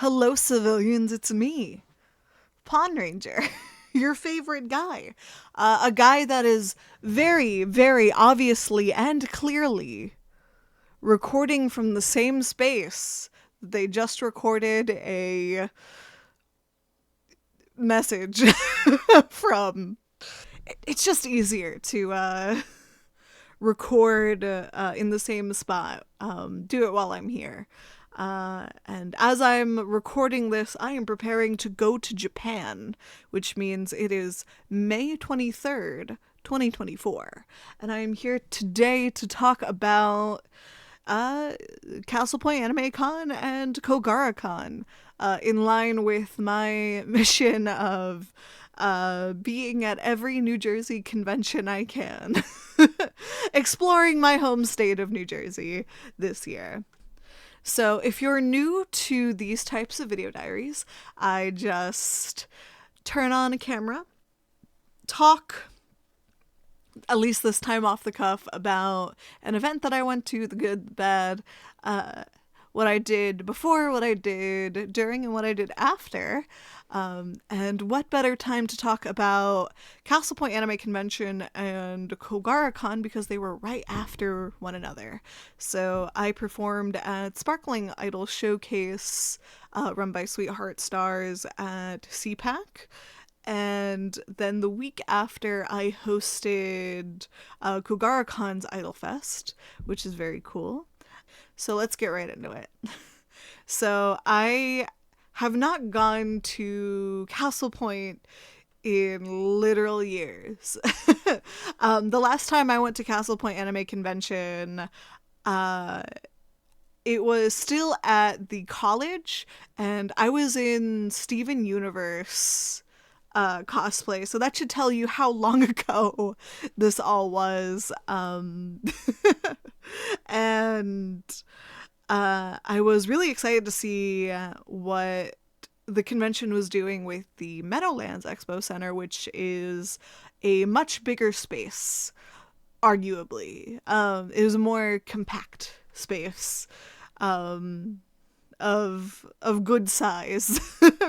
Hello, civilians, it's me, Pawn Ranger, your favorite guy. A guy that is very, very obviously and clearly recording from the same space they just recorded a message from. It's just easier to record in the same spot. Do it while I'm here. And as I'm recording this, I am preparing to go to Japan, which means it is May 23rd, 2024. And I am here today to talk about Castle Point Anime Con and Kogaracon, in line with my mission of being at every New Jersey convention I can, exploring my home state of New Jersey this year. So if you're new to these types of video diaries, I just turn on a camera, talk, at least this time off the cuff, about an event that I went to, the good, the bad, what I did before, what I did during, and what I did after. And what better time to talk about Castle Point Anime Convention and Kogaracon, because they were right after one another. So I performed at Sparkling Idol Showcase, run by Sweetheart Stars at CPAC. And then the week after, I hosted Kogarakon's Idol Fest, which is very cool. So let's get right into it. So I have not gone to Castle Point in literal years. The last time I went to Castle Point Anime Convention, it was still at the college, and I was in Steven Universe cosplay, so that should tell you how long ago this all was. And I was really excited to see what the convention was doing with the Meadowlands Expo Center, which is a much bigger space, arguably. It was a more compact space, of good size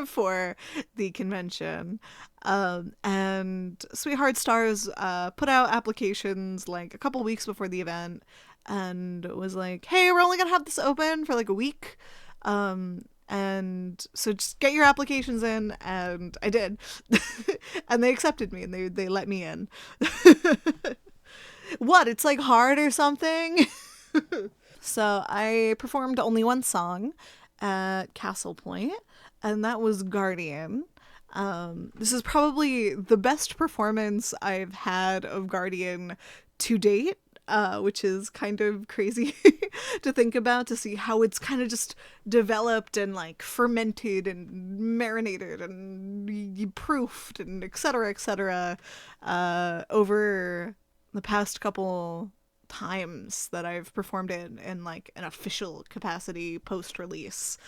for the convention. And Sweetheart Stars put out applications like a couple weeks before the event, and was like, hey, we're only gonna have this open for like a week, and so just get your applications in. And I did. And they accepted me, and they let me in. What, it's like hard or something? So I performed only one song at Castle Point, and that was Guardian. This is probably the best performance I've had of Guardian to date, which is kind of crazy to think about, to see how it's kind of just developed and like fermented and marinated and proofed and etc. Over the past couple times that I've performed it in like an official capacity post-release,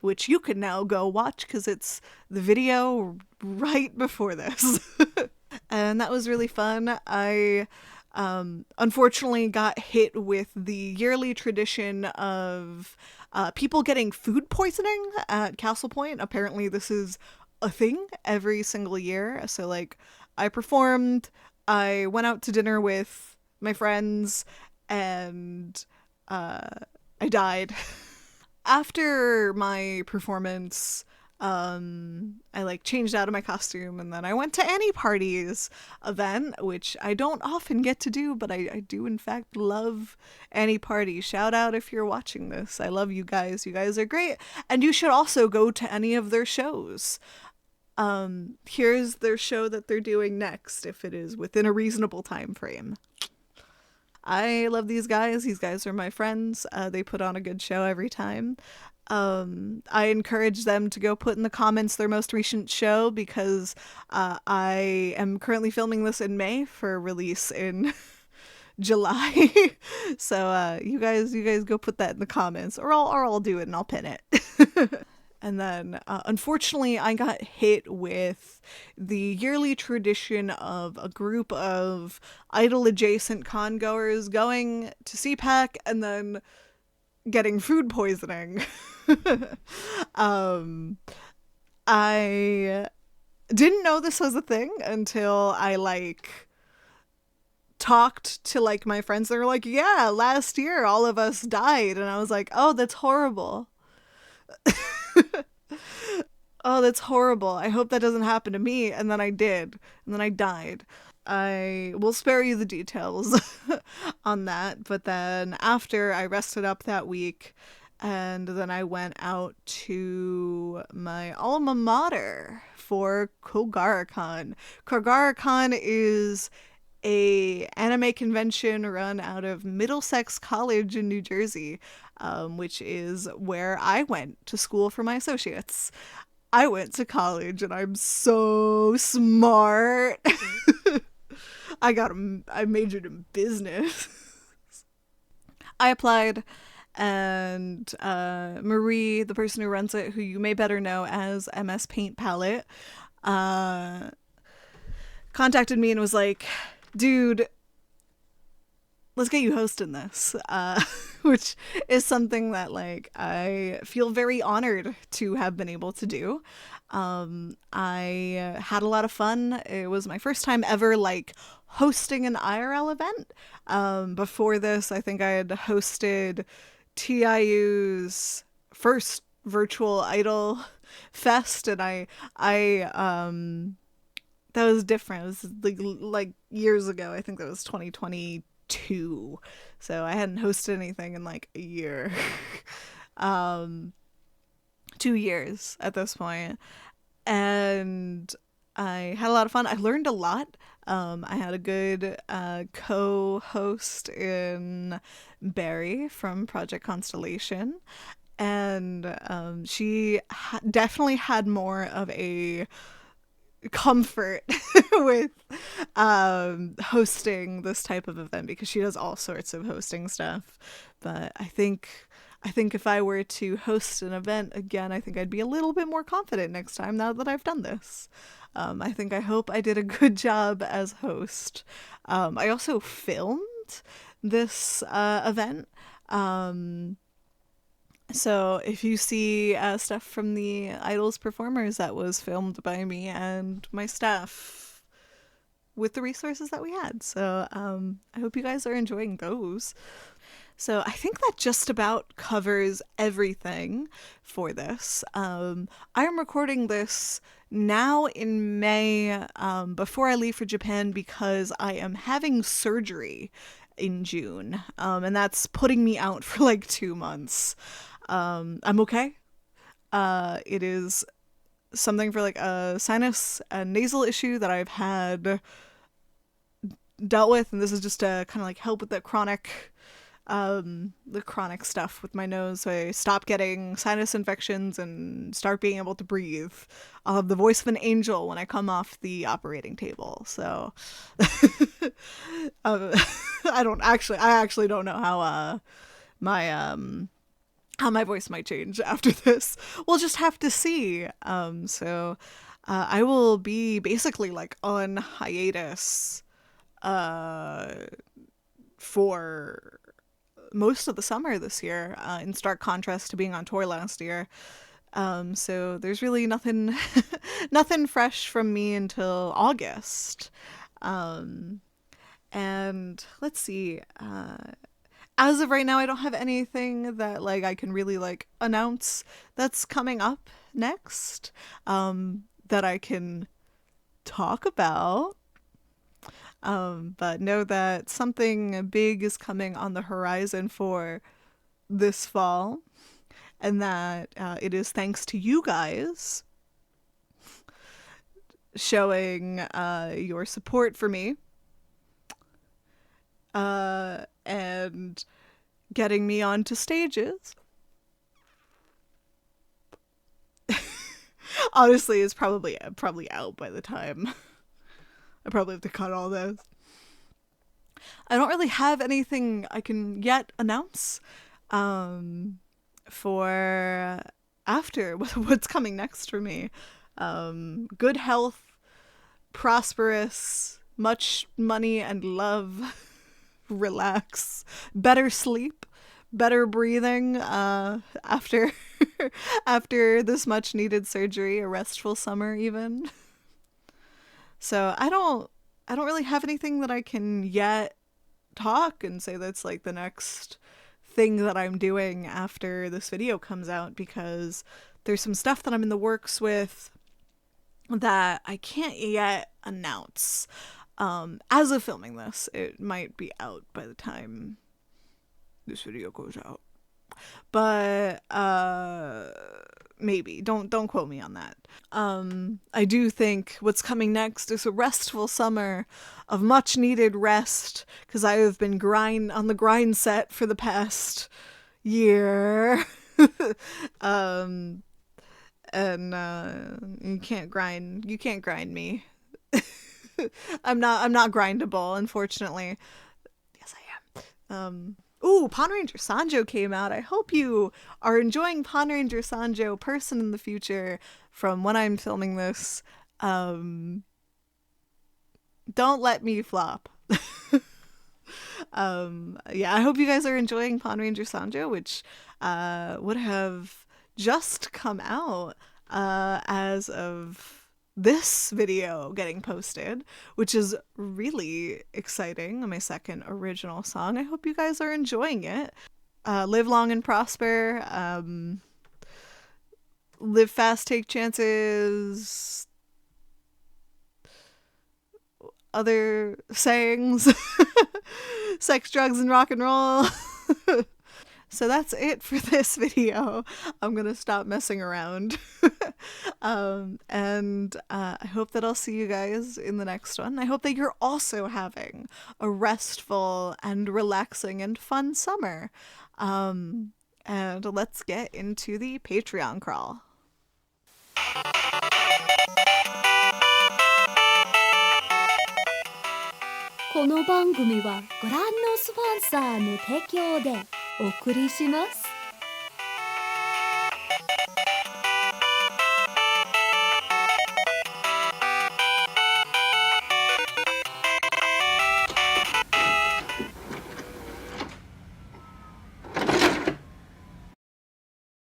which you can now go watch because it's the video right before this. And that was really fun. I unfortunately got hit with the yearly tradition of people getting food poisoning at Castle Point. Apparently this is a thing every single year. So like, I performed, I went out to dinner with my friends, and I died. After my performance, I like changed out of my costume, and then I went to AniParty's event, which I don't often get to do, but I do in fact love AniParty. Shout out if you're watching this. I love you guys. You guys are great. And you should also go to any of their shows. Here's their show that they're doing next, if it is within a reasonable time frame. I love these guys. These guys are my friends. They put on a good show every time. I encourage them to go put in the comments their most recent show, because I am currently filming this in May for release in July. So you guys go put that in the comments, or I'll do it and I'll pin it. And then, unfortunately, I got hit with the yearly tradition of a group of idol-adjacent con-goers going to CPAC and then getting food poisoning. I didn't know this was a thing until I like talked to like my friends. They were like, yeah, last year all of us died. And I was like, oh, that's horrible. Oh, that's horrible. I hope that doesn't happen to me. And then I did. And then I died. I will spare you the details on that. But then after I rested up that week, and then I went out to my alma mater for Kogaracon. Kogaracon is a anime convention run out of Middlesex College in New Jersey, which is where I went to school for my associates. I went to college and I'm so smart. I majored in business. I applied, and Marie, the person who runs it, who you may better know as MS Paint Palette, uh, contacted me and was like, dude, let's get you hosting this, which is something that like I feel very honored to have been able to do. I had a lot of fun. It was my first time ever like hosting an IRL event. Before this, I think I had hosted TIU's first virtual idol fest, and I that was different. It was like years ago. I think that was 2022. So I hadn't hosted anything in like a year. 2 years at this point. And I had a lot of fun. I learned a lot. I had a good co-host in Barry from Project Constellation. And she definitely had more of a comfort with hosting this type of event, because she does all sorts of hosting stuff. But I think if I were to host an event again, I think I'd be a little bit more confident next time now that I've done this. I hope I did a good job as host. I also filmed this event. So if you see stuff from the Idols performers, that was filmed by me and my staff with the resources that we had. So I hope you guys are enjoying those. So I think that just about covers everything for this. I am recording this now in May, before I leave for Japan, because I am having surgery in June. And that's putting me out for like 2 months. I'm okay. It is something for like a sinus and nasal issue that I've had dealt with, and this is just to kind of like help with the chronic stuff with my nose, so I stop getting sinus infections and start being able to breathe. I'll have the voice of an angel when I come off the operating table. So I actually don't know how my voice might change after this. We'll just have to see. I will be basically like on hiatus for most of the summer this year, in stark contrast to being on tour last year. So there's really nothing nothing fresh from me until August. And let's see, as of right now, I don't have anything that like I can really like announce that's coming up next, that I can talk about. But know that something big is coming on the horizon for this fall, and that it is thanks to you guys showing your support for me, and getting me onto stages. Honestly, it's probably out by the time I probably have to cut all this. I don't really have anything I can yet announce for after what's coming next for me. Good health, prosperous, much money and love, relax, better sleep, better breathing after after this much needed surgery, a restful summer even. So I don't really have anything that I can yet talk and say that's like the next thing that I'm doing after this video comes out, because there's some stuff that I'm in the works with that I can't yet announce. As of filming this, it might be out by the time this video goes out. But maybe. Don't quote me on that. I do think what's coming next is a restful summer of much needed rest, because I have been on the grind set for the past year. And you can't grind me. I'm not grindable, unfortunately. Yes, I am. Ooh, Pawn Ranger Sanjo came out. I hope you are enjoying Pawn Ranger Sanjo, Person in the Future, from when I'm filming this. Don't let me flop. Yeah, I hope you guys are enjoying Pawn Ranger Sanjo, which would have just come out as of this video getting posted, which is really exciting. My second original song. I hope you guys are enjoying it. Live long and prosper. Live fast, take chances. Other sayings. Sex, drugs, and rock and roll. So that's it for this video. I'm gonna stop messing around. And I hope that I'll see you guys in the next one. I hope that you're also having a restful and relaxing and fun summer. And let's get into the Patreon crawl. この番組はご覧のスポンサーの提供でお送りします。